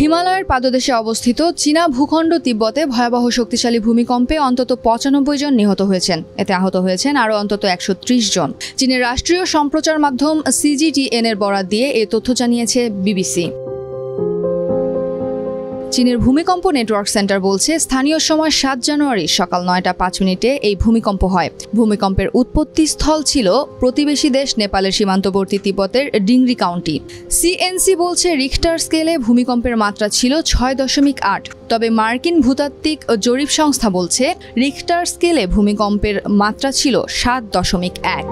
হিমালয়ের পাদদেশে অবস্থিত চীনা ভূখণ্ড তিব্বতে ভয়াবহ শক্তিশালী ভূমিকম্পে অন্তত ৯৫ জন নিহত হয়েছেন। এতে আহত হয়েছেন আরও অন্তত ১৩০ জন। চীনের রাষ্ট্রীয় সম্প্রচার মাধ্যম CGTN এর বরাত দিয়ে এ তথ্য জানিয়েছে BBC। চীনের ভূমিকম্প নেটওয়ার্ক সেন্টার বলছে, স্থানীয় সময় ৭ জানুয়ারি সকাল ৯টা ৫ মিনিটে এই ভূমিকম্প হয়। ভূমিকম্পের উৎপত্তি স্থল ছিল প্রতিবেশী দেশ নেপালের সীমান্তবর্তী তিব্বতের ডিংরি কাউন্টি। CNC বলছে, রিখটার স্কেলে ভূমিকম্পের মাত্রা ছিল ৬.৮। তবে মার্কিন ভূতাত্ত্বিক জরিপ সংস্থা বলছে, রিখটার স্কেলে ভূমিকম্পের মাত্রা ছিল ৭.১।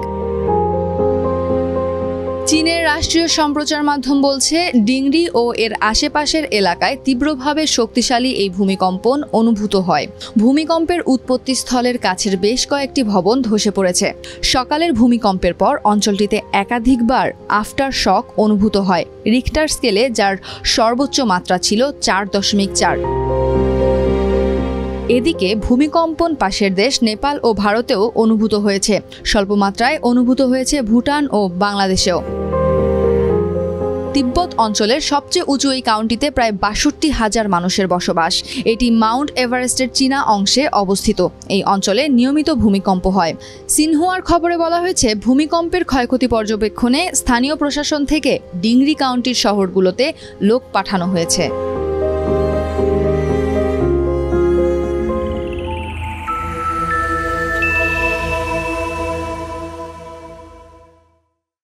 চীনের রাষ্ট্রীয় সম্প্রচার মাধ্যম বলছে, ডিংরি ও এর আশেপাশের এলাকায় তীব্রভাবে শক্তিশালী এই ভূমিকম্পন অনুভূত হয়। ভূমিকম্পের উৎপত্তিস্থলের কাছের বেশ কয়েকটি ভবন ধসে পড়েছে। সকালের ভূমিকম্পের পর অঞ্চলটিতে একাধিকবার আফটার শক অনুভূত হয় রিখটার স্কেলে, যার সর্বোচ্চ মাত্রা ছিল ৪.৪। এদিকে ভূমিকম্পন পাশের দেশ নেপাল ও ভারতেও অনুভূত হয়েছে। স্বল্প মাত্রায় অনুভূত হয়েছে ভুটান ও বাংলাদেশেও। তিব্বত অঞ্চলের সবচেয়ে উঁচু এই কাউন্টিতে প্রায় ৬২,০০০ মানুষের বসবাস। এটি মাউন্ট এভারেস্টের চীনা অংশে অবস্থিত। এই অঞ্চলে নিয়মিত ভূমিকম্প হয়। সিনহুয়ার খবরে বলা হয়েছে, ভূমিকম্পের ক্ষয়ক্ষতি পর্যবেক্ষণে স্থানীয় প্রশাসন থেকে ডিংরি কাউন্টির শহরগুলোতে লোক পাঠানো হয়েছে।